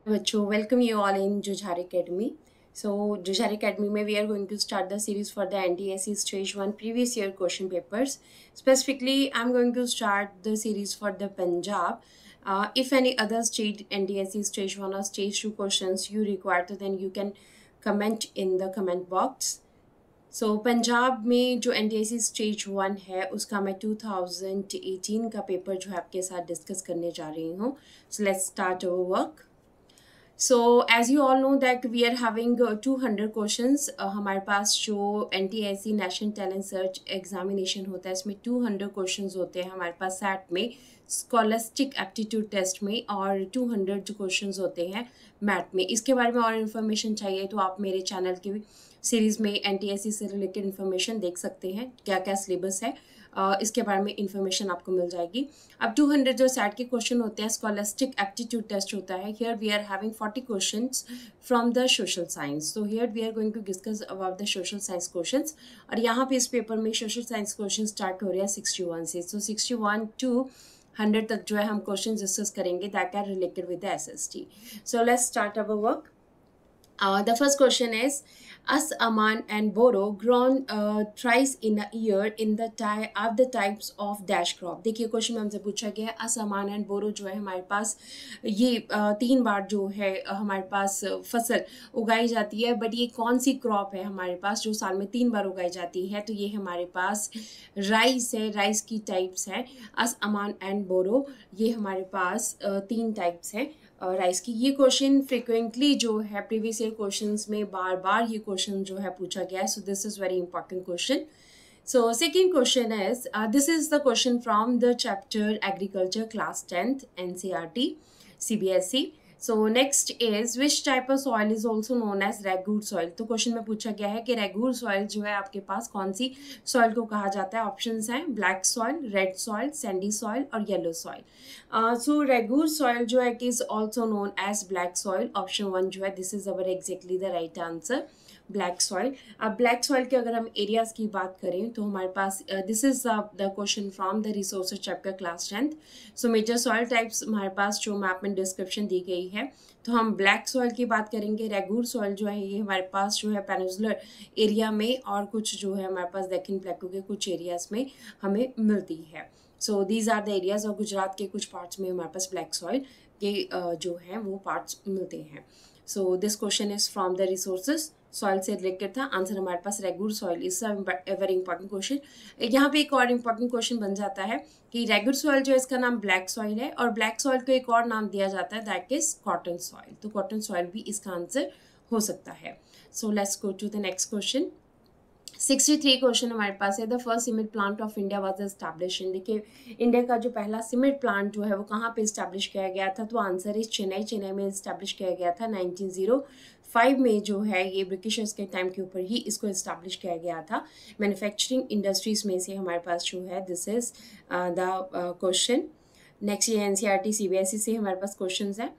बच्चों welcome you all in Jujhar academy. So Jujhar academy में we are going to start the series for the NDSE stage 1 previous year question papers. Specifically, I'm going to start the series for the Punjab. If any other state NDSE stage 1 or stage 2 questions you require, तो then you can comment in the comment box. सो पंजाब में जो NDSE stage 1 है उसका मैं 2018 का paper जो है आपके साथ डिस्कस करने जा रही हूँ. So let's start our work. So as you all know that we are having 200 questions. हमारे पास जो NTSE national talent search examination होता है इसमें 200 क्वेश्चंस होते हैं हमारे पास सैट में, स्कॉलस्टिक एप्टीट्यूड टेस्ट में, और 200 जो क्वेश्चंस होते हैं मैथ में. इसके बारे में और इन्फॉर्मेशन चाहिए तो आप मेरे चैनल की सीरीज़ में NTSE से रिलेटेड इन्फॉर्मेशन देख सकते हैं, क्या क्या सिलेबस है. इसके बारे में इंफॉर्मेशन आपको मिल जाएगी. अब 200 जो सैट के क्वेश्चन होते हैं स्कॉलस्टिक एप्टीट्यूड टेस्ट होता है. Here we are having 40 questions from the social science. So here we are going to discuss about the social science questions. और यहाँ पे इस पेपर में सोशल साइंस क्वेश्चन स्टार्ट हो रहे हैं 61 से. सो 61 टू 100 तक जो है हम क्वेश्चन डिस्कस करेंगे that are related with the SST. So let's start our work. The first question is, As, Aman and Boro grown thrice in a year in the of the types of dash crop. देखिए question में हमसे पूछा गया है अस, अमान and बोरो जो है हमारे पास ये 3 बार जो है हमारे पास फसल उगाई जाती है. बट ये कौन सी क्रॉप है हमारे पास जो साल में 3 बार उगाई जाती है? तो ये हमारे पास राइस है. राइस की टाइप्स हैं अस, अमान एंड बोरो. ये हमारे पास 3 टाइप्स हैं राइस की. ये क्वेश्चन फ्रिक्वेंटली जो है प्रीवियस ईयर क्वेश्चंस में बार बार ये क्वेश्चन जो है पूछा गया है. So this is very important question. So second question is, this is the question from the chapter agriculture class 10th NCERT CBSE. So next is which type of soil is also known as regur soil. तो question में पूछा गया है कि रेगूर soil जो है आपके पास कौन सी सॉइल को कहा जाता है. ऑप्शंस हैं black soil, red soil, sandy soil और yellow soil. So regur soil जो है कि is also known as black soil. Option 1 जो है this is our exactly the right answer, black soil. अब ब्लैक सॉइल के अगर हम एरियाज की बात करें तो हमारे पास this is the question from the resources chapter class 10th. So major soil types हमारे पास जो मैप में डिस्क्रिप्शन दी गई है. तो हम ब्लैक सॉइल की बात करेंगे. रेगूर सॉइल जो है ये हमारे पास जो है पेनिनसुलर एरिया में और कुछ जो है हमारे पास दक्षिण प्लेटो के कुछ एरियाज में हमें मिलती है. So these are the areas. और गुजरात के कुछ पार्ट्स में हमारे पास ब्लैक सॉइल के जो है वो पार्ट्स मिलते हैं. So this question is from the resources. Soil से रिलेटेड था. आंसर हमारे पास regular soil is a very important question. यहाँ पे एक और इम्पॉर्टेंट क्वेश्चन बन जाता है कि रेगुलर सॉइल जो है इसका नाम ब्लैक सॉइल है और ब्लैक सॉइल को एक और नाम दिया जाता है दैट इज कॉटन सॉइल. तो कॉटन सॉइल भी इसका आंसर हो सकता है. So let's go to the next question. 63 question हमारे पास है. The first cement plant of India was establish. देखिए इंडिया का जो पहला सीमेंट प्लांट जो है वो कहाँ पे इस्टेब्लिश किया गया था? तो आंसर इज चेन्नई. चेन्नई में इस्टेब्लिश किया गया था 1905 में जो है. ये ब्रिटिशर्स के टाइम के ऊपर ही इसको इस्टेब्लिश किया गया था. मैन्युफैक्चरिंग इंडस्ट्रीज में से हमारे पास जो है this is the question. Next ये NCERT CBSE से हमारे पास क्वेश्चन है.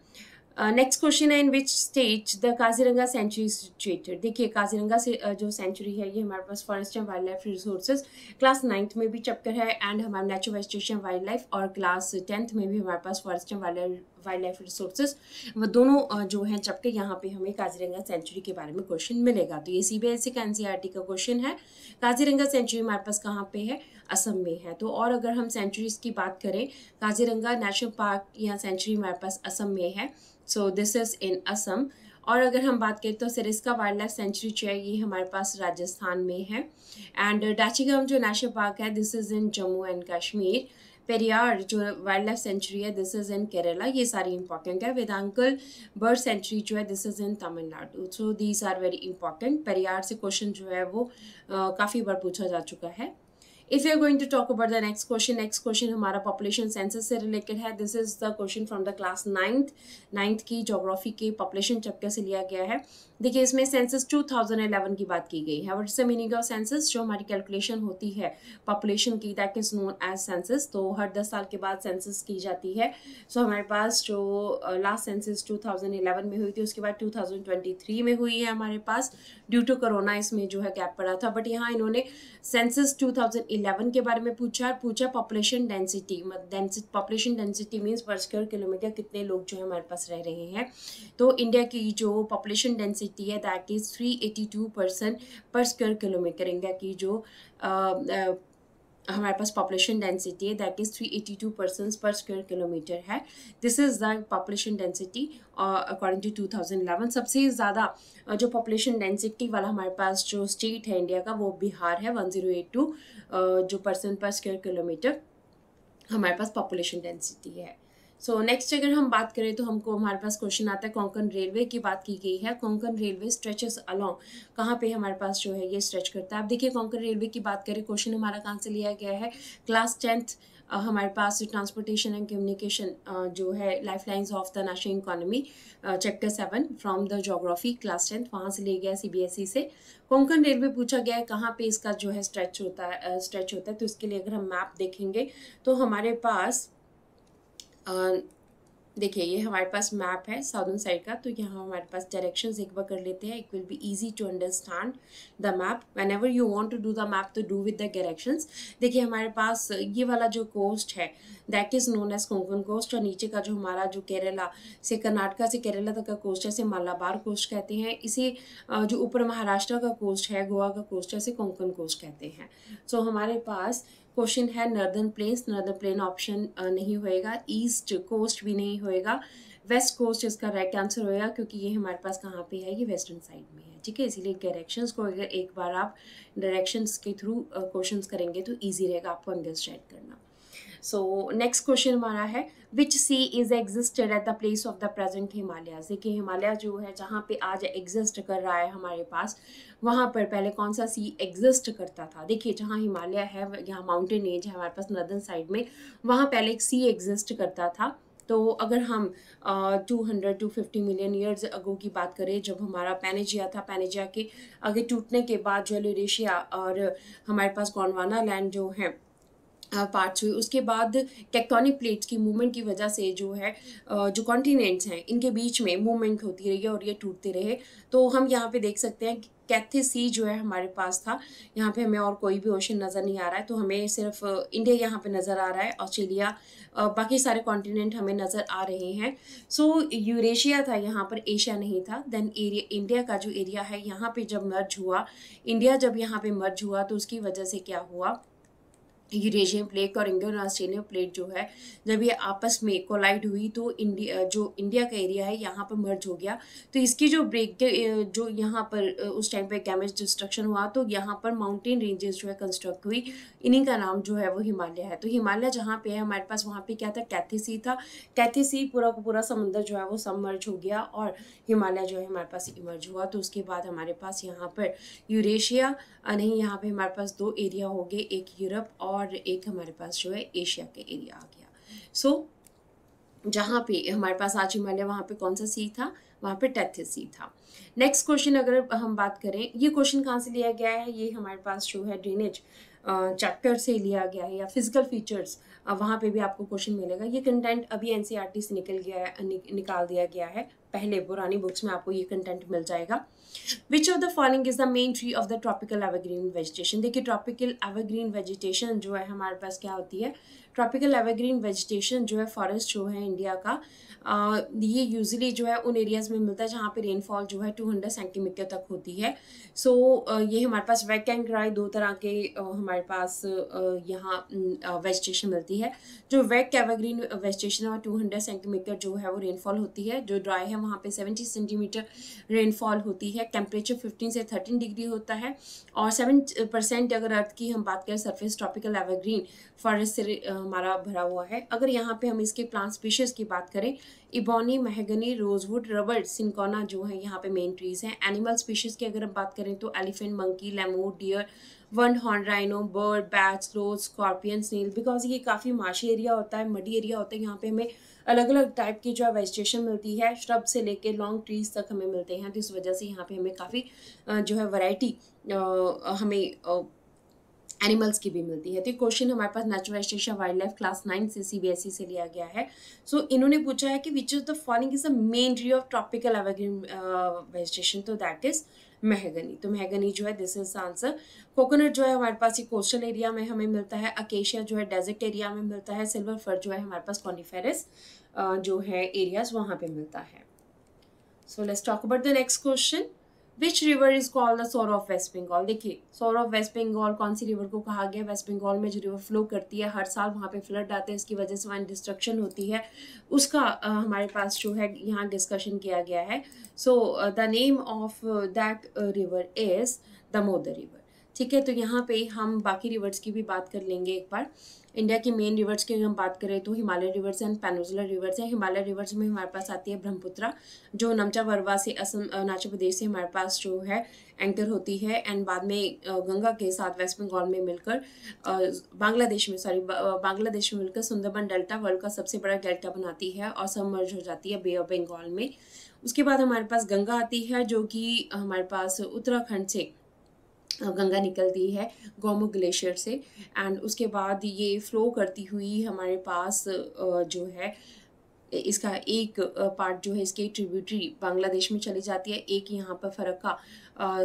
नेक्स्ट क्वेश्चन है in which state the Kaziranga sanctuary situated. देखिए काजीरंगा से जो सेंचुरी है ये हमारे पास forest and wildlife resources class 9th में भी चैप्टर है एंड हमारा नेचुरल वेजिटेशन वाइल्ड लाइफ, और क्लास 10th में भी हमारे पास forest and wildlife resources वो दोनों जो हैं चैप्टर. यहाँ पे हमें काजीरंगा सेंचुरी के बारे में क्वेश्चन मिलेगा. तो ये CBSE का NCERT का क्वेश्चन है. काजीरंगा सेंचुरी हमारे पास कहाँ पे है? असम में है. तो और अगर हम सेंचुरीज की बात करें काजीरंगा नेशनल पार्क या सेंचुरी हमारे पास असम में है. सो दिस इज इन असम. और अगर हम बात करें तो सरिस्का वाइल्ड लाइफ सेंचुरी जो है ये हमारे पास राजस्थान में है. एंड डाचीगम जो नेशनल पार्क है this is in Jammu and Kashmir. Periyar जो वाइल्ड लाइफ सेंचुरी है दिस इज इन केरला. ये सारी इंपॉर्टेंट है. वेदांकल बर्ड सेंचुरी जो है this is in Tamil Nadu. So these are very important. Periyar से क्वेश्चन जो है वो काफ़ी बार पूछा जा चुका है. If we are going to talk about the next question हमारा पॉपुलेशन सेंसस से रिलेटेड है. This is the question from the class 9th की ज्योग्राफी के पॉपुलेशन चैप्टर से लिया गया है. देखिए इसमें सेंसस 2011 की बात की गई है। What is the meaning of census? जो हमारी कैलकुलेशन होती है पॉपुलेशन की, that is known as census. तो हर 10 साल के बाद सेंसस की जाती है। सो हमारे पास जो लास्ट सेंसस 2011 में हुई थी, उसके बाद 2023 में हुई है हमारे पास। ड्यू टू कोरोना इसमें जो है गैप पड़ा था, बट यहाँ इन्होंने सेंसस 2011 के बारे में पूछा population density. Population density means पर स्क्वायर किलोमीटर कितने लोग जो है हमारे पास रह रहे हैं। तो इंडिया की जो पॉपुलेशन डेंसिटी है that is 382 person per square kilometre. India की जो हमारे पास पॉपुलेशन डेंसिटी है that is 382 persons per square kilometre है। This is the population density according to 2011। सबसे ज़्यादा जो पॉपुलेशन डेंसिटी वाला हमारे पास जो स्टेट है इंडिया का, वो बिहार है, 1082 जो पर्सन पर स्क्वायर किलोमीटर हमारे पास पॉपुलेशन डेंसिटी है। सो नेक्स्ट अगर हम बात करें तो हमको हमारे पास क्वेश्चन आता है कोंकण रेलवे की बात की गई है। कोंकण रेलवे स्ट्रेचेस अलोंग, कहाँ पे हमारे पास जो है ये स्ट्रेच करता है। अब देखिए कोंकण रेलवे की बात करें, क्वेश्चन हमारा कहाँ से लिया गया है, क्लास 10th हमारे पास ट्रांसपोर्टेशन एंड कम्युनिकेशन जो है life lines of the national economy chapter 7 from the geography class 10th, वहाँ से ले गया CBSE से। कोंकण रेलवे पूछा गया है कहाँ पे इसका जो है स्ट्रेच होता है। तो इसके लिए अगर हम मैप देखेंगे तो हमारे पास देखिए ये हमारे पास मैप है साउदर्न साइड का। तो यहाँ हमारे पास डायरेक्शंस एक बार कर लेते हैं। It will be easy to understand the map whenever you want to do the map, तो डू विद द डायरेक्शंस। देखिए हमारे पास ये वाला जो कोस्ट है that is known as Konkan coast, और नीचे का जो हमारा जो केरला से कर्नाटका से केरला तक का कोस्ट है इसे मालाबार कोस्ट कहते हैं। इसे जो ऊपर महाराष्ट्र का कोस्ट है, गोवा का कोस्ट है, इसे कोंकण कोस्ट कहते हैं। सो हमारे पास क्वेश्चन है northern plains, northern plain option नहीं होएगा, ईस्ट कोस्ट भी नहीं होएगा, वेस्ट कोस्ट इसका राइट आंसर होएगा, क्योंकि ये हमारे पास कहाँ पे है, ये वेस्टर्न साइड में है। ठीक है, इसीलिए डायरेक्शंस को अगर एक बार आप डायरेक्शंस के थ्रू क्वेश्चंस करेंगे तो इजी रहेगा आपको अंडरस्टैंड करना। सो नेक्स्ट क्वेश्चन हमारा है which sea is existed at the place of the present Himalayas. देखिए हिमालय जो है जहाँ पे आज एग्जिस्ट कर रहा है हमारे पास, वहाँ पर पहले कौन सा सी एग्जिस्ट करता था। देखिए जहाँ हिमालय है, यहाँ माउंटेन एज है हमारे पास नॉर्दर्न साइड में, वहाँ पहले एक सी एग्जिस्ट करता था। तो अगर हम 250 मिलियन ईयर्स अगो की बात करें, जब हमारा पैनेजिया था, पैनेजिया के आगे टूटने के बाद जो यूरेशिया और हमारे पास गोंडवाना लैंड जो है पार्ट्स हुए, उसके बाद टेक्टोनिक प्लेट्स की मूवमेंट की वजह से जो है जो कॉन्टिनेंट्स हैं इनके बीच में मूवमेंट होती रही है और ये टूटते रहे। तो हम यहाँ पे देख सकते हैं कैथे सी जो है हमारे पास था, यहाँ पे हमें और कोई भी ओशन नज़र नहीं आ रहा है, तो हमें सिर्फ इंडिया यहाँ पे नज़र आ रहा है, ऑस्ट्रेलिया, बाकी सारे कॉन्टिनेंट हमें नज़र आ रहे हैं। सो यूरेशिया था यहाँ पर, एशिया नहीं था। देन एरिया इंडिया का जो एरिया है यहाँ पे जब मर्ज हुआ, इंडिया जब यहाँ पे मर्ज हुआ तो उसकी वजह से क्या हुआ, यूरेशियन प्लेट और इंडियन ऑस्ट्रेलियन प्लेट जो है जब ये आपस में कोलाइड हुई तो इंडिया का एरिया है यहाँ पर मर्ज हो गया। तो इसकी जो जो यहाँ पर उस टाइम पे डैमेज डिस्ट्रक्शन हुआ, तो यहाँ पर माउंटेन रेंजेस जो है कंस्ट्रक्ट हुई, इन्हीं का नाम जो है वो हिमालय है। तो हिमालय जहाँ पे है हमारे पास, वहाँ पे क्या था, कैथे सी था। कैथे सी पूरा का पूरा समंदर जो है वो सबमर्ज हो गया और हिमालय जो है हमारे पास इमर्ज हुआ। तो उसके बाद हमारे पास यहाँ पर यूरेशिया नहीं, यहाँ पे हमारे पास दो एरिया हो गए, एक यूरोप और एक हमारे पास जो है एशिया के एरिया आ गया। सो जहाँ पे हमारे पास आज हिमालय, वहाँ पे कौन सा सी था, वहाँ पे टेथिस सी था। नेक्स्ट क्वेश्चन अगर हम बात करें, ये क्वेश्चन कहाँ से लिया गया है, ये हमारे पास जो है ड्रेनेज चैप्टर से लिया गया है, या फिजिकल फीचर्स वहाँ पे भी आपको क्वेश्चन मिलेगा। ये कंटेंट अभी एनसीईआरटी से निकाल दिया गया है, पहले पुरानी बुक्स में आपको ये कंटेंट मिल जाएगा। विच of the following is the main tree of the tropical evergreen vegetation. देखिए ट्रॉपिकल एवरग्रीन वेजिटेशन जो है हमारे पास क्या होती है, ट्रॉपिकल एवरग्रीन वेजिटेशन जो है फॉरेस्ट जो है इंडिया का, ये यूजुअली जो है उन एरियाज में मिलता है जहाँ पे रेनफॉल जो है 200 सेंटीमीटर तक होती है। सो ये हमारे पास वेट एंड ड्राई दो तरह के हमारे पास यहाँ वेजिटेशन मिलती है। जो वेट एवरग्रीन वेजिटेशन है 200 सेंटीमीटर जो है वो रेनफॉल होती है, जो ड्राई है वहाँ पे 70 सेंटीमीटर रेनफॉल होती है। टेम्परेचर 15 से 13 डिग्री होता है, और 7% अगर अर्थ की हम बात करें सरफेस ट्रॉपिकल एवरग्रीन फॉरेस्ट से हमारा भरा हुआ है। अगर यहाँ पे हम इसके प्लांट स्पीशीज की बात करें, ebony, mahogany, rosewood, rubber, cinchona जो है यहाँ पे मेन ट्रीज हैं। एनिमल स्पीशीज की अगर हम बात करें तो elephant, monkey, lemur, deer, one horn rhino, bird, bat, sloth, scorpion, snail, because ये काफ़ी माशी एरिया होता है, मडी एरिया होता है, यहाँ पे हमें अलग अलग टाइप की जो है वेजिटेशन मिलती है, श्रब से लेके लॉन्ग ट्रीज तक हमें मिलते हैं। तो इस वजह से यहाँ पे हमें काफ़ी जो है वैरायटी हमें एनिमल्स की भी मिलती है। तो क्वेश्चन हमारे पास natural vegetation wild life class 9 से सीबीएसई से लिया गया है। सो इन्होंने पूछा है कि which is the following is the main tree of tropical evergreen vegetation, तो दैट इज मेहगनी। तो मेहगनी जो है दिस इज आंसर। कोकोनट जो है हमारे पास ये कोस्टल एरिया में हमें मिलता है, अकेशिया जो है डेजर्ट एरिया में मिलता है, सिल्वर फर जो है हमारे पास कॉनिफेरस जो है एरियाज वहाँ पे मिलता है। So let's talk about the next question, which river is called the सोर ऑफ वेस्ट बंगाल। देखिए सोर ऑफ वेस्ट बंगाल कौन सी रिवर को कहा गया, वेस्ट बंगाल में जो रिवर फ्लो करती है, हर साल वहाँ पे फ्लड आते हैं, इसकी वजह से वहाँ डिस्ट्रक्शन होती है, उसका हमारे पास जो है यहाँ डिस्कशन किया गया है। So the name of that river is Damodar river. ठीक है, तो यहाँ पे हम बाकी रिवर्स की भी बात कर लेंगे एक बार। इंडिया की मेन रिवर्स की हम बात करें तो Himalaya reverse and peninsular reverse हैं। हिमालय रिवर्स में हमारे पास आती है ब्रह्मपुत्रा, जो नमचा वरवा से असम अरुणाचल प्रदेश से हमारे पास जो है एंकर होती है, एंड बाद में गंगा के साथ वेस्ट बंगाल में मिलकर बांग्लादेश में मिलकर सुंदरबन डेल्टा वर्ल्ड का सबसे बड़ा डेल्टा बनाती है और सबमर्ज हो जाती है बे ऑफ बंगाल में। उसके बाद हमारे पास गंगा आती है, जो कि हमारे पास उत्तराखंड से गंगा निकलती है गौमुख ग्लेशियर से, एंड उसके बाद ये फ्लो करती हुई हमारे पास जो है इसका एक पार्ट जो है इसके ट्रिब्यूटरी बांग्लादेश में चली जाती है, एक यहाँ पर फरक्का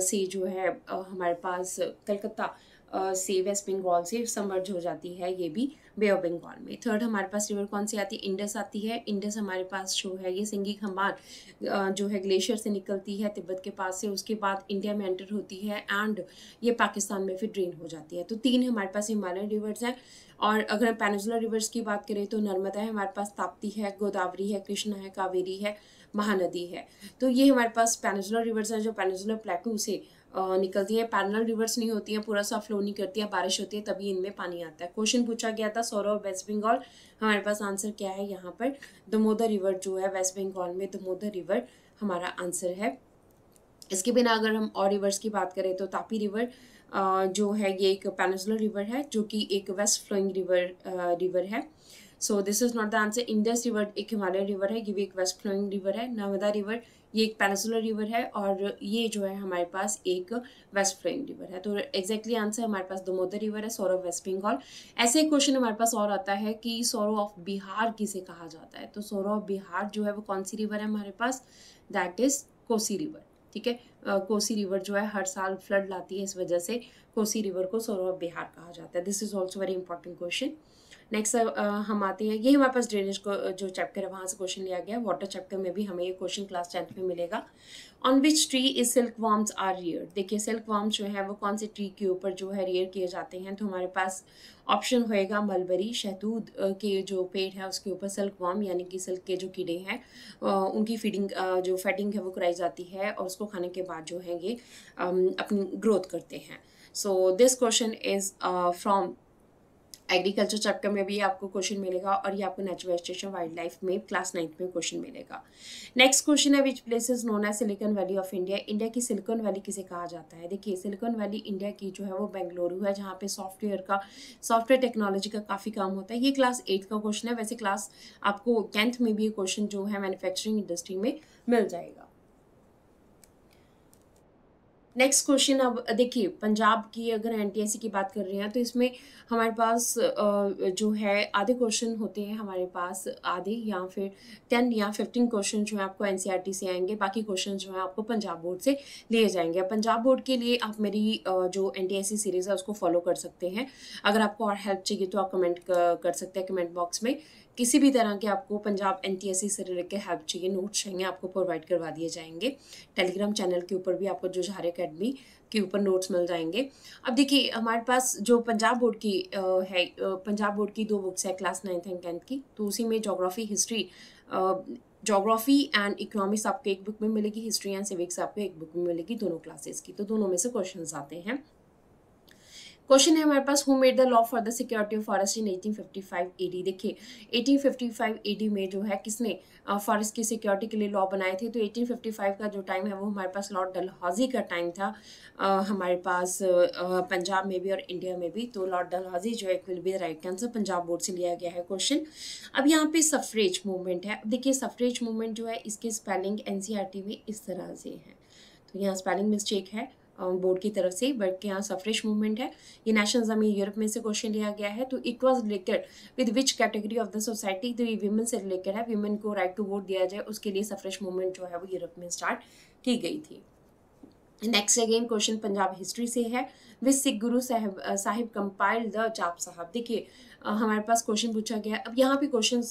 से जो है हमारे पास कलकत्ता से वेस्ट बंगाल से समर्ज हो जाती है, ये भी बे ऑफ बंगाल में। थर्ड हमारे पास रिवर कौन सी आती है, इंडस आती है। इंडस हमारे पास जो है ये सिंगी खम्बान जो है ग्लेशियर से निकलती है तिब्बत के पास से, उसके बाद इंडिया में एंटर होती है एंड ये पाकिस्तान में फिर ड्रेन हो जाती है। तो तीन हमारे पास हिमालयन रिवर्स हैं। और अगर पेनिनसुलर रिवर्स की बात करें तो नर्मदा है हमारे पास, ताप्ती है, गोदावरी है, कृष्णा है, कावेरी है, महानदी है। तो ये हमारे पास पेनिनसुलर रिवर्स हैं जो पेनिनसुलर प्लेटू से निकलती है। पैरेलल रिवर्स नहीं होती है, पूरा सा फ्लो नहीं करती है, बारिश होती है तभी इनमें पानी आता है। क्वेश्चन पूछा गया था सोर ऑफ वेस्ट बंगाल, हमारे पास आंसर क्या है यहाँ पर, दामोदर रिवर जो है वेस्ट बंगाल में दामोदर रिवर हमारा आंसर है। इसके बिना अगर हम और रिवर्स की बात करें तो तापी रिवर जो है ये एक पेनिनसुलर रिवर है जो कि एक वेस्ट फ्लोइंग रिवर है। So this is not the answer. Indus river एक हिमालयन रिवर है, ये भी एक वेस्ट फ्लोइंग रिवर है। नर्मदा रिवर ये एक पेनिनसुलर रिवर है और ये जो है हमारे पास एक वेस्ट फ्लोइंग रिवर है। तो एग्जैक्टली आंसर हमारे पास दामोदर रिवर है, सोर ऑफ वेस्ट बंगाल। ऐसे एक क्वेश्चन हमारे पास और आता है कि सोर ऑफ बिहार किसे कहा जाता है, तो सोर ऑफ बिहार जो है वो कौन सी रिवर है हमारे पास, दैट इज कोसी रिवर। ठीक है, कोसी रिवर जो है हर साल फ्लड लाती है, इस वजह से कोसी रिवर को सोर ऑफ बिहार कहा जाता है। This is also very important question. Next हम आते हैं, ये हमारे पास ड्रेनेज को जो चैप्टर है वहाँ से क्वेश्चन लिया गया। वाटर चैप्टर में भी हमें ये क्वेश्चन क्लास 10th में मिलेगा। On which tree is silk worms are rear. देखिए सिल्क वर्म्स जो है वो कौन से ट्री के ऊपर जो है रियर किए जाते हैं, तो हमारे पास ऑप्शन होएगा मलबरी, शहतूत के जो पेड़ है उसके ऊपर सिल्क वर्म यानी कि सिल्क के जो कीड़े हैं उनकी फीडिंग जो फैटिंग है वो कराई जाती है और उसको खाने के बाद जो है ये अपनी ग्रोथ करते हैं। So this question is from agriculture chapter में भी आपको क्वेश्चन मिलेगा और ये आपको नेचुरल वेजिटेशन वाइल्ड लाइफ में क्लास 9th में क्वेश्चन मिलेगा। नेक्स्ट क्वेश्चन है which place is known as silicon valley of India. India की सिलिकॉन वैली किसे कहा जाता है। देखिए सिलिकॉन वैली इंडिया की जो है वो बेंगलुरु है, जहाँ पे सॉफ्टवेयर टेक्नोलॉजी का काफ़ी काम होता है। ये क्लास 8th का क्वेश्चन है, वैसे क्लास आपको 10th में भी ये क्वेश्चन जो है मैन्युफैक्चरिंग इंडस्ट्री में मिल जाएगा। नेक्स्ट क्वेश्चन, अब देखिए पंजाब की अगर एनटीएससी की बात कर रहे हैं तो इसमें हमारे पास जो है आधे क्वेश्चन होते हैं हमारे पास, आधे या फिर 10 या 15 क्वेश्चन जो है आपको एनसीईआरटी से आएंगे, बाकी क्वेश्चन जो है आपको पंजाब बोर्ड से लिए जाएंगे। पंजाब बोर्ड के लिए आप मेरी जो एनटीएससी सीरीज़ है उसको फॉलो कर सकते हैं। अगर आपको और हेल्प चाहिए तो आप कमेंट कर सकते हैं कमेंट बॉक्स में। किसी भी तरह के आपको पंजाब एनटीएससी से रिलेटेड हेल्प चाहिए, नोट्स चाहिए, आपको प्रोवाइड करवा दिए जाएंगे। टेलीग्राम चैनल के ऊपर भी आपको जुझार एकेडमी के ऊपर नोट्स मिल जाएंगे। अब देखिए हमारे पास जो पंजाब बोर्ड की है, पंजाब बोर्ड की 2 बुक्स है क्लास 9th एंड 10th की, तो उसी में जोग्राफी एंड इकोनॉमिक्स आपको एक बुक में मिलेगी, हिस्ट्री एंड सिविक्स आपको एक बुक में मिलेगी, दोनों क्लासेस की, तो दोनों में से क्वेश्चन आते हैं। क्वेश्चन है हमारे पास, who made the law for the security of forest in 1855 AD. देखिए 1855 एडी में जो है किसने फॉरेस्ट की सिक्योरिटी के लिए लॉ बनाए थे। तो 1855 का जो टाइम है वो हमारे पास लॉर्ड डलहौजी का टाइम था, हमारे पास पंजाब में भी और इंडिया में भी। तो लॉर्ड डलहौजी जो है will be the right answer, Punjab board से लिया गया है क्वेश्चन। अब यहाँ पे सफरेज मूवमेंट है। देखिए सफरेज मूवमेंट जो है इसकी स्पेलिंग एनसीईआरटी में इस तरह से है, तो यहाँ स्पेलिंग मिस्टेक है बोर्ड की तरफ से, बट यहाँ सफरेज मूवमेंट है। ये नेशनल जमीन यूरोप में से क्वेश्चन लिया गया है। तो it was related with which category of the society. तो ये विमेन से रिलेटेड है, विमेन को राइट टू वोट दिया जाए उसके लिए सफरेज मूवमेंट जो है वो यूरोप में स्टार्ट की गई थी। Next again question Punjab history से है, विच सिख गुरु साहिब कंपाइल्ड द जाप साहब। देखिए हमारे पास क्वेश्चन पूछा गया। अब यहाँ पे क्वेश्चन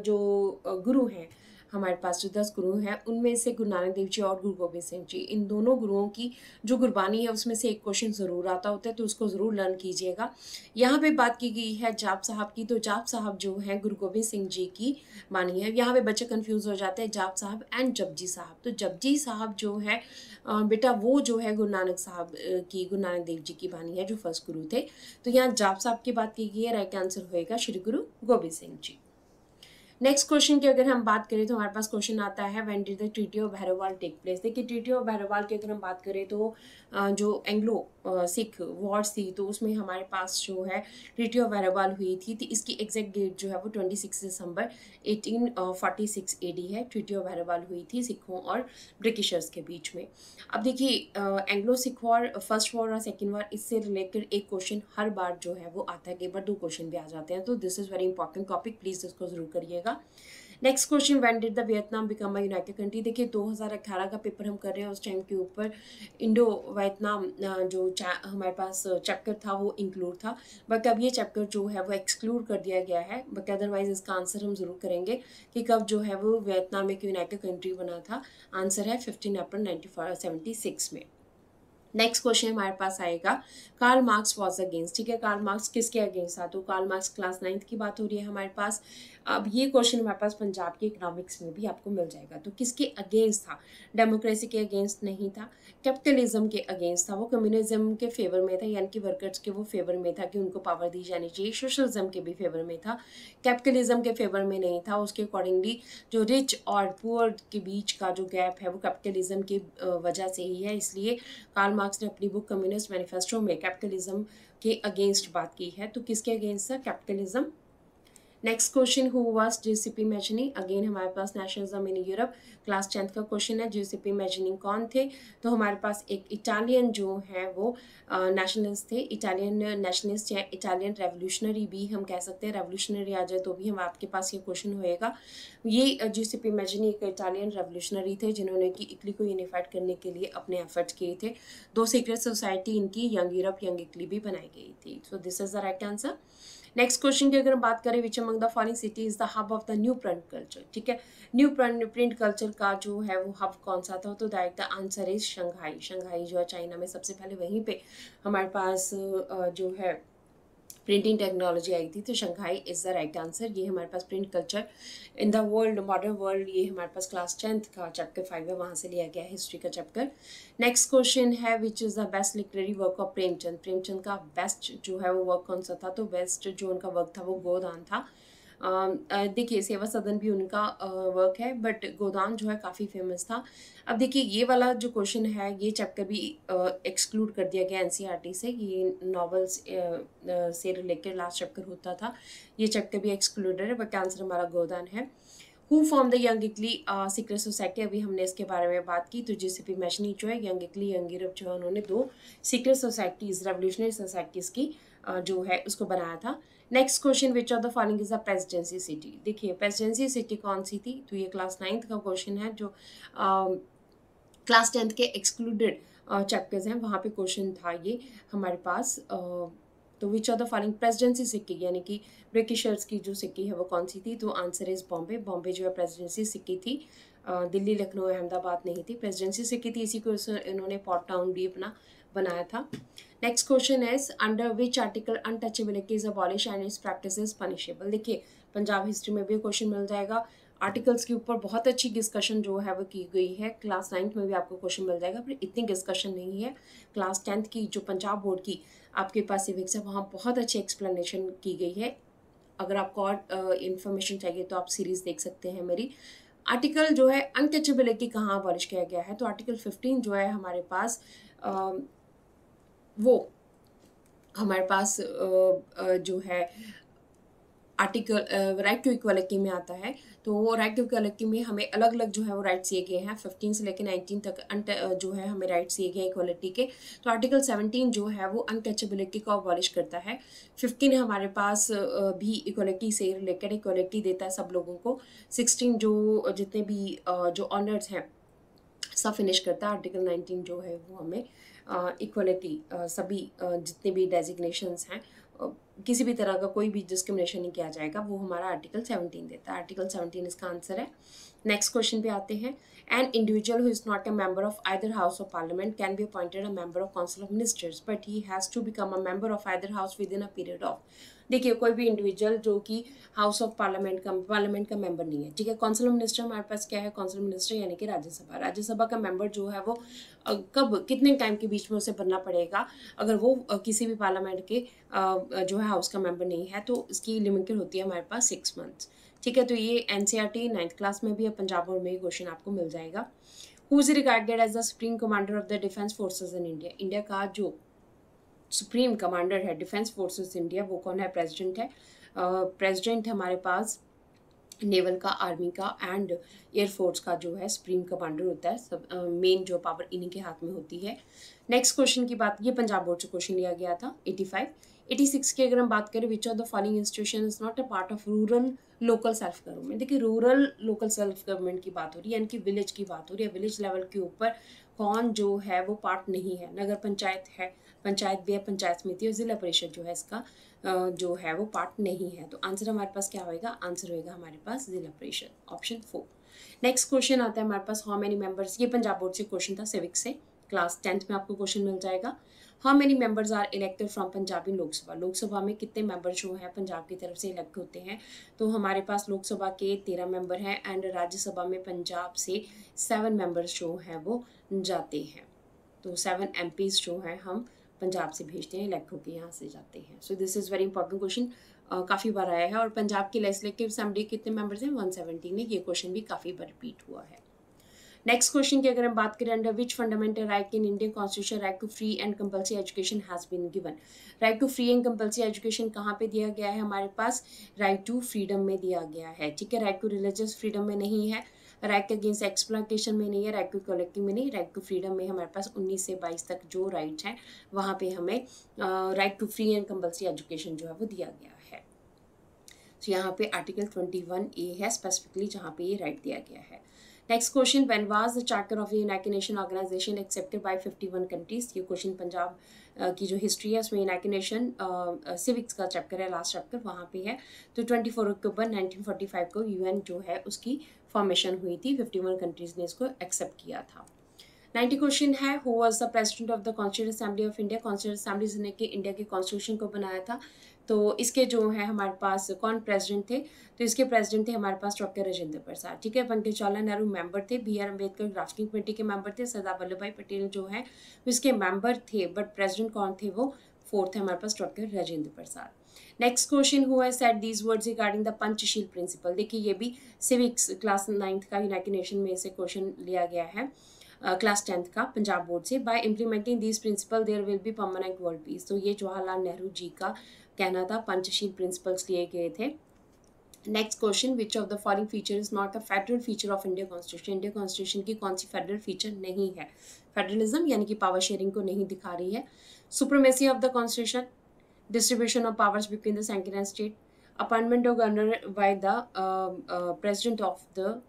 जो गुरु हैं हमारे पास, जो 10 गुरु हैं उनमें से गुरु नानक देव जी और गुरु गोबिंद सिंह जी, इन दोनों गुरुओं की जो गुरबानी है उसमें से एक क्वेश्चन ज़रूर आता होता है, तो उसको ज़रूर लर्न कीजिएगा। यहाँ पे बात की गई है जाप साहब की। तो जाप साहब जो है गुरु गोबिंद सिंह जी की बानी है। यहाँ पे बच्चे कंफ्यूज हो जाते हैं, जाप साहब एंड जपजी साहब। तो जपजी साहब जो है बेटा वो जो है गुरु नानक साहब की, गुरु नानक देव जी की बानी है जो फर्स्ट गुरु थे। तो यहाँ जाप साहब की बात की गई है, राइट आंसर होएगा श्री गुरु गोबिंद सिंह जी। नेक्स्ट क्वेश्चन की अगर हम बात करें तो हमारे पास क्वेश्चन आता है, when did the treaty of Bhairowal take place. देखिए ट्रीटी ऑफ भैरववाल की अगर हम बात करें तो जो एंग्लो सिख वॉर्स थी तो उसमें हमारे पास जो है ट्रीटी ऑफ भैरववाल हुई थी। तो इसकी एग्जैक्ट डेट जो है वो 26 दिसंबर 1846 एडी है। ट्रीटी ऑफ भैरववाल हुई थी सिखों और ब्रिटिशर्स के बीच में। अब देखिए Anglo Sikh war, first war और सेकेंड वॉर, इससे रिलेटेड एक क्वेश्चन हर बार जो है वो आता है, कई बार 2 क्वेश्चन भी आ जाते हैं। तो this is very important topic, please इसको जरूर करिएगा। Next question, when did the Vietnam become a United country. देखिए 2018 का पेपर हम कर रहे हैं, उस टाइम के ऊपर इंडो वियतनाम जो हमारे पास चैप्टर था वो इंक्लूड था, बट अब ये चैप्टर जो है वो एक्सक्लूड कर दिया गया है। बट अदरवाइज इसका आंसर हम जरूर करेंगे कि कब जो है वो वियतनाम एक यूनाइटेड कंट्री बना था। आंसर है 15 अप्रैल 1976 में। नेक्स्ट क्वेश्चन हमारे पास आएगा, कार्ल मार्क्स वॉज अगेंस्ट। ठीक है, कार्ल मार्क्स किसके अगेंस्ट था। तो कार्ल मार्क्स क्लास 9th की बात हो रही है हमारे पास। अब ये क्वेश्चन हमारे पास पंजाब के इकोनॉमिक्स में भी आपको मिल जाएगा। तो किसके अगेंस्ट था, डेमोक्रेसी के अगेंस्ट नहीं था, कैपिटलिज्म के अगेंस्ट था, वो कम्युनिज्म के फेवर में था, यानी कि वर्कर्स के वो फेवर में था कि उनको पावर दी जानी चाहिए। सोशलिज्म के भी फेवर में था, कैपिटलिज्म के फेवर में नहीं था। उसके अकॉर्डिंगली जो रिच और पुअर के बीच का जो गैप है वो कैपिटलिज्म की वजह से ही है। इसलिए कार्ल मार्क्स ने अपनी बुक कम्युनिस्ट मैनिफेस्टो में कैपिटलिज्म के अगेंस्ट बात की है। तो किसके अगेंस्ट था, capitalism. Next question, who was Giuseppe Mazzini. Again हमारे पास nationalism in Europe, class 10th का क्वेश्चन है। जीसीपी मैजनी कौन थे। तो हमारे पास एक इटालियन जो है वो नेशनलिस्ट थे, इटालियन नेशनलिस्ट या इटालियन रेवोल्यूशनरी भी हम कह सकते हैं। रेवोल्यूशनरी आ जाए तो भी हम आपके पास ये क्वेश्चन होएगा। ये जीसीपी मैजनी एक इटालियन रेवोल्यूशनरी थे जिन्होंने कि इटली को यूनिफाइड करने के लिए अपने एफर्ट्स किए थे। 2 सीक्रेट सोसाइटी इनकी यंग यूरोप यंग इटली भी बनाई गई थी। सो this is the right answer. Next question की अगर हम बात करें, which among the following city is the hub of the new print culture. ठीक है, न्यू प्रिंट कल्चर का जो है वो हब कौन सा था। तो that the answer is Shanghai. Shanghai जो है चाइना में, सबसे पहले वहीं पे हमारे पास जो है प्रिंटिंग टेक्नोलॉजी आई थी। तो Shanghai is the right answer. ये हमारे पास print culture in the world, modern world, ये हमारे पास क्लास 10th का चैप्टर 5 है, वहाँ से लिया गया है हिस्ट्री का चैप्टर। नेक्स्ट क्वेश्चन है, which is the best literary work of Premchand. Premchand का बेस्ट जो है वो वर्क कौन सा था। तो बेस्ट जो उनका वर्क था वो गोदान था। देखिए सेवा सदन भी उनका वर्क है, बट गोदान जो है काफ़ी फेमस था। अब देखिए ये वाला जो क्वेश्चन है ये चैप्टर भी एक्सक्लूड कर दिया गया एनसीईआरटी से। ये नॉवेल्स से रिलेटेड लास्ट चैप्टर होता था, ये चैप्टर भी एक्सक्लूडेड है, बट आंसर हमारा गोदान है। Who form the young Italy secret society, अभी हमने इसके बारे में बात की। तो जीसीपी मैजनी जो है यंग इटली यंग यूरोप जो है उन्होंने 2 सीक्रेट सोसाइटीज रेवोल्यूशनरी सोसाइटीज़ की जो है उसको बनाया था। Next question, which of the following is the presidency city. देखिए प्रेसिडेंसी सिटी कौन सी थी। तो ये क्लास 9th का क्वेश्चन है जो क्लास 10th के एक्सक्लूडेड चैप्टर्स हैं वहाँ पे क्वेश्चन था ये हमारे पास। तो which of the following presidency सिक्की, यानी कि ब्रिटिशर्स की जो सिक्की है वो कौन सी थी। तो आंसर इज बॉम्बे। बॉम्बे जो है प्रेसिडेंसी सिक्की थी। दिल्ली लखनऊ अहमदाबाद नहीं थी, प्रेसिडेंसी सिक्की थी। इसी को इन्होंने पॉट टाउन भी अपना बनाया था। Next question is, under which article untouchability is abolish and it's practice is punishable. देखिए पंजाब हिस्ट्री में भी क्वेश्चन मिल जाएगा। आर्टिकल्स के ऊपर बहुत अच्छी डिस्कशन जो है वो की गई है। क्लास 9th में भी आपको क्वेश्चन मिल जाएगा, पर इतनी डिस्कशन नहीं है। क्लास 10th की जो पंजाब बोर्ड की आपके पास सिविक्स है, वहाँ बहुत अच्छी एक्सप्लेनेशन की गई है। अगर आपको और इन्फॉर्मेशन चाहिए तो आप सीरीज़ देख सकते हैं मेरी। आर्टिकल जो है अनटचेबिलिटी कहाँ अबॉलिश किया गया है, तो आर्टिकल 15 जो है हमारे पास वो हमारे पास जो है आर्टिकल राइट टू इक्वलिटी में आता है। तो वो राइट टू इक्वलिटी में हमें अलग अलग जो है वो राइट्स दिए गए हैं। 15 से लेकर 19 तक जो है हमें राइट्स दिए गए हैं इक्वलिटी के। तो आर्टिकल 17 जो है वो अनटचेबिलिटी को अबॉलिश करता है। 15 हमारे पास भी इक्वलिटी से रिलेटेड इक्वलिटी देता है सब लोगों को। 16 जो जितने भी जो ऑनर्स हैं सब फिनिश करता है। आर्टिकल 19 जो है वो हमें इक्वलिटी सभी जितने भी डेजिग्नेशंस हैं किसी भी तरह का कोई भी डिस्क्रिमिनेशन नहीं किया जाएगा, वो हमारा आर्टिकल 17 देता है। आर्टिकल 17 इसका आंसर है। नेक्स्ट क्वेश्चन पे आते हैं। An individual who is not a member of either house of parliament can be appointed a member of council of ministers but he has to become a member of either house with in a period of. देखिए, कोई भी individual जो कि house of parliament का member नहीं है, ठीक है। काउंसिल ऑफ मिनिस्टर हमारे पास क्या है, काउंसिल ऑफ मिनिस्टर यानी कि राज्यसभा का मेंबर जो है वो कब कितने टाइम के बीच में उसे बनना पड़ेगा। अगर वो किसी भी पार्लियामेंट के जो है हाउस का मेंबर नहीं है तो इसकी लिमिटेड होती है हमारे पास 6 मंथ्स, ठीक है। तो ये एनसीईआरटी 9th क्लास में भी है, पंजाब बोर्ड में ये क्वेश्चन आपको मिल जाएगा। Who is regarded as the supreme commander of the defence forces in India. India का जो सुप्रीम कमांडर है डिफेंस फोर्सेस इंडिया, वो कौन है, प्रेसिडेंट है। प्रेसिडेंट हमारे पास नेवल का, आर्मी का एंड एयरफोर्स का जो है सुप्रीम कमांडर होता है। सब मेन जो पावर इन्हीं के हाथ में होती है। नेक्स्ट क्वेश्चन की बात, ये पंजाब बोर्ड से क्वेश्चन लिया गया था 85। 86 की अगर हम बात करें, विच of the following institution is not a part of rural local self government. देखिए, रूरल लोकल सेल्फ गवर्नमेंट की बात हो रही है, यानी कि विलेज की बात हो रही है। विलेज लेवल के ऊपर कौन जो है वो पार्ट नहीं है। नगर पंचायत है, पंचायत भी है, पंचायत समिति और जिला परिषद जो है इसका जो है वो पार्ट नहीं है। तो आंसर हमारे पास क्या होएगा, आंसर होएगा हमारे पास जिला परिषद, ऑप्शन 4। नेक्स्ट क्वेश्चन आता है हमारे पास, हाउ मेनी मेंबर्स। ये पंजाब बोर्ड से क्वेश्चन था, सिविक्स से, क्लास 10th में आपको क्वेश्चन मिल जाएगा। How many members are elected from Punjab in Lok Sabha. Lok Sabha में कितने मेंबर जो हैं पंजाब की तरफ से इलेक्ट होते हैं, तो हमारे पास लोकसभा के 13 मेंबर हैं एंड राज्यसभा में पंजाब से 7 मेंबर्स जो हैं वो जाते हैं। तो 7 MPs जो हैं हम पंजाब से भेजते हैं, इलेक्ट होकर यहाँ से जाते हैं। So this is very important question, काफ़ी बार आया है। और पंजाब की लेजिस्लेटिव असेंबली कितने मेंबर्स हैं, 117 में। ये क्वेश्चन भी काफ़ी बार रिपीट हुआ है। नेक्स्ट क्वेश्चन की अगर हम बात करें, under which fundamental right in Indian constitution right to free and compulsory education has been given. Right to free and compulsory education कहाँ पे दिया गया है, हमारे पास राइट टू फ्रीडम में दिया गया है, ठीक है। राइट टू रिलीजियस फ्रीडम में नहीं है, राइट अगेंस्ट एक्सप्लॉयटेशन में नहीं है, राइट टू कलेक्टिव में नहीं, राइट टू फ्रीडम में हमारे पास 19 से 22 तक जो राइट्स हैं वहाँ पे हमें right to free and compulsory education जो है वो दिया गया है। तो यहाँ पे आर्टिकल 21A है स्पेसिफिकली जहाँ पे ये राइट दिया गया है। Next question, when was the charter of the united nation organization accepted by 51 countries. ये क्वेश्चन पंजाब की जो हिस्ट्री है उसमें यूनाइटेड नेशन सिविक्स का चैप्टर है, लास्ट चैप्टर वहाँ पे है। तो 24 अक्टूबर 1945 को UN जो है उसकी फॉर्मेशन हुई थी, 51 कंट्रीज ने इसको एक्सेप्ट किया था। 90 क्वेश्चन है, who was the president of the constituent assembly of India. Constituent assembly ने इंडिया के कॉन्स्टिट्यूशन को बनाया था। तो इसके जो है हमारे पास कौन प्रेसिडेंट थे, तो इसके प्रेसिडेंट थे हमारे पास डॉक्टर राजेंद्र प्रसाद, ठीक है। पंडित जवाहरलाल नेहरू मेंबर थे, BR अम्बेडकर ड्राफ्टिंग कमेटी के मेंबर थे, सरदार वल्लभ भाई पटेल जो है इसके मेंबर थे, बट प्रेसिडेंट कौन थे, वो 4th है हमारे पास doctor Rajendra Prasad. Next question, who has said these words regarding the Panchsheel principle. देखिए, ये भी सिविक्स क्लास 9th का यूनाइटेड नेशन में से क्वेश्चन लिया गया है, क्लास 10th का पंजाब बोर्ड से। By implementing this principle there will be permanent world peace. तो ये जवाहरलाल नेहरू जी का कहना था, पंचशील प्रिंसिपल्स लिए गए थे। Next question, which of the following feature is not a federal feature of India constitution. India constitution की कौन सी फेडरल फीचर नहीं है, फेडरलिज्म यानी कि पावर शेयरिंग को नहीं दिखा रही है। Supremacy of the constitution, distribution of powers between the central and state, appointment of governor by the president of the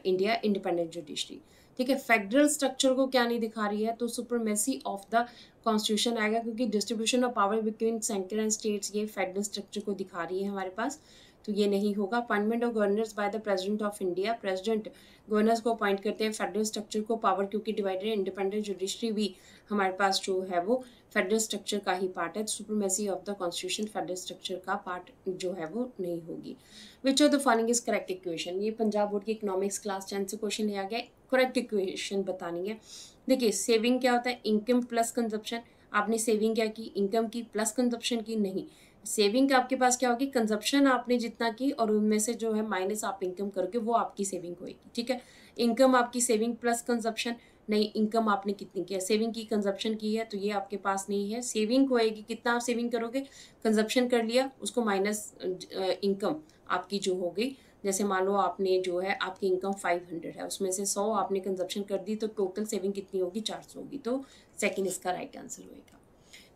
India, independent judiciary, ठीक है। फेडरल स्ट्रक्चर को क्या नहीं दिखा रही है, तो सुप्रीमेसी ऑफ द कॉन्स्टिट्यूशन आएगा, क्योंकि distribution of power between central and states ये फेडरल स्ट्रक्चर को दिखा रही है हमारे पास। तो ये नहीं होगा। Appointment of governors by the president of India, president governors को अपॉइंट करते हैं। फेडरल स्ट्रक्चर को पावर क्योंकि डिवाइडेड, इंडिपेंडेंट जुडिशरी भी हमारे पास जो है वो फेडरल स्ट्रक्चर का ही पार्ट है। Supremacy of the constitution federal structure का पार्ट जो है वो नहीं होगी। विच of the following is correct equation, ये पंजाब बोर्ड की इकोनॉमिक्स क्लास 10 से क्वेश्चन लिया गया। करेक्ट इक्वेशन बतानी है। देखिए सेविंग क्या होता है, इनकम प्लस कंजप्शन। आपने सेविंग क्या की, इनकम की प्लस कंजप्शन की, नहीं। सेविंग आपके पास क्या होगी, कंजप्शन आपने जितना की और उनमें से जो है माइनस आप इनकम करोगे वो आपकी सेविंग होगी, ठीक है। इनकम आपकी सेविंग प्लस कंजप्शन, नहीं, इनकम आपने कितनी की है, सेविंग की कंजप्शन की है, तो ये आपके पास नहीं है। सेविंग होएगी, कितना आप सेविंग करोगे, कंजप्शन कर लिया उसको माइनस इनकम आपकी जो हो गई। जैसे मान लो आपने जो है आपकी इनकम 500 है, उसमें से 100 आपने कंजप्शन कर दी, तो टोटल सेविंग कितनी होगी, 400 होगी। तो सेकंड इसका राइट आंसर होएगा।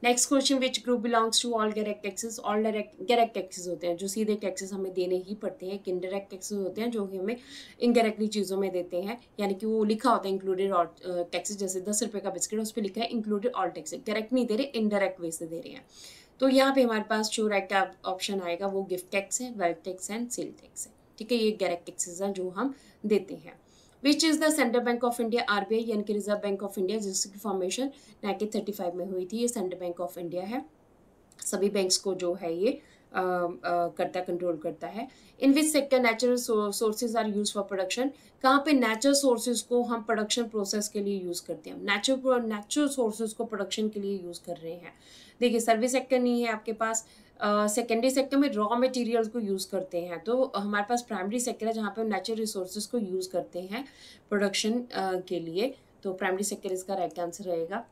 Next question, which group belongs to all direct taxes. All direct taxes होते हैं जो सीधे टैक्सेस हमें देने ही पड़ते हैं। इनडायरेक्ट टैक्सेस होते हैं जो हमें इनडायरेक्टली चीज़ों में देते हैं, यानी कि वो लिखा होता है इंक्लूडेड ऑल टैक्सेस। जैसे 10 रुपये का बिस्किट उस पर लिखा है इंक्लूडेड ऑल टैक्सेस, डायरेक्ट नहीं दे रहे, इनडायरेक्ट वे से दे रहे हैं। तो यहाँ पे हमारे पास जो राइट ऑप्शन आएगा वो गिफ्ट टैक्स है, wealth tax and sale tax है, ठीक है। ये डायरेक्ट टैक्सेस हैं जो हम देते हैं। Which is the central bank of India, RBI यानी कि रिजर्व बैंक ऑफ इंडिया, जिसकी फॉर्मेशन 1935 में हुई थी। ये सेंट्रल बैंक ऑफ इंडिया है, सभी बैंक्स को जो है ये करता कंट्रोल करता है। In which sector natural sources are use for production, कहाँ पे नेचुरल सोर्सेज को हम प्रोडक्शन प्रोसेस के लिए यूज़ करते हैं। नेचुरल सोर्सेज को प्रोडक्शन के लिए यूज़ कर रहे हैं। देखिए सर्विस सेक्टर नहीं है आपके पास, सेकेंडरी सेक्टर में रॉ मटेरियल्स को यूज़ करते हैं। तो हमारे पास प्राइमरी सेक्टर है जहाँ पे हम नेचुरल रिसोर्सेज को यूज़ करते हैं प्रोडक्शन के लिए। तो प्राइमरी सेक्टर इसका राइट आंसर रहेगा।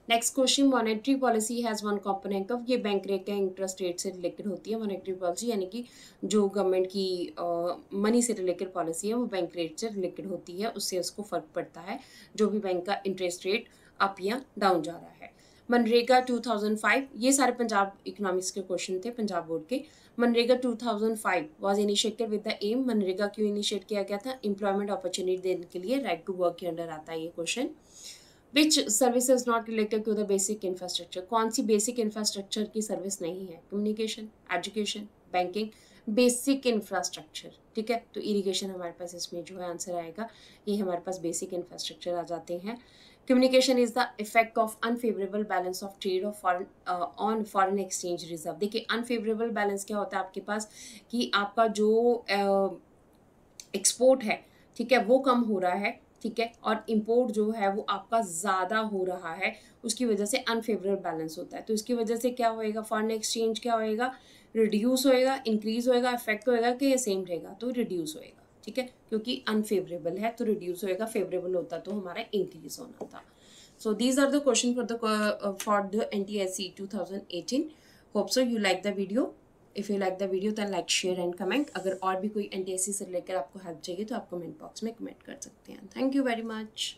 Next question, monetary policy has one component of, ये बैंक रेट या इंटरेस्ट रेट से रिलेटेड होती है। मॉनेटरी पॉलिसी यानी कि जो गवर्नमेंट की मनी से रिलेटेड पॉलिसी है वो बैंक रेट से रिलेटेड होती है, उससे उसको फ़र्क पड़ता है जो भी बैंक का इंटरेस्ट रेट अप या डाउन जा रहा है। मनरेगा 2005, ये सारे पंजाब इकोनॉमिक्स के क्वेश्चन थे पंजाब बोर्ड के। MNREGA 2005 was initiated with the aim, MNREGA क्यों इनिशिएट किया गया था, एम्प्लॉयमेंट अपॉर्चुनिटी देने के लिए, राइट टू वर्क के अंडर आता है ये question. Which service is not related to the basic infrastructure, कौन सी बेसिक इंफ्रास्ट्रक्चर की सर्विस नहीं है, communication, education, banking, basic infrastructure, ठीक है। तो इरिगेशन हमारे पास इसमें जो है आंसर आएगा, ये हमारे पास बेसिक इंफ्रास्ट्रक्चर आ जाते हैं। Communication is the effect of unfavourable balance of trade off on foreign exchange reserve. देखिए अनफेवरेबल बैलेंस क्या होता है आपके पास, कि आपका जो एक्सपोर्ट है, ठीक है, वो कम हो रहा है, ठीक है, और इंपोर्ट जो है वो आपका ज़्यादा हो रहा है, उसकी वजह से अनफेवरेबल बैलेंस होता है। तो इसकी वजह से क्या होएगा, फॉरेन एक्सचेंज क्या होएगा, रिड्यूस होएगा, इंक्रीज होएगा, इफेक्ट होएगा कि ये सेम रहेगा, तो रिड्यूस होएगा, ठीक है, क्योंकि अनफेवरेबल है तो रिड्यूस होएगा, फेवरेबल होता तो हमारा इंक्रीज होना था। So these are the question for the NTSE 2018। Hope so you like the video. If you like the video तो लाइक, शेयर एंड कमेंट। अगर और भी कोई NTSE से लेकर आपको हेल्प चाहिए तो आप कमेंट बॉक्स में कमेंट कर सकते हैं। Thank you very much.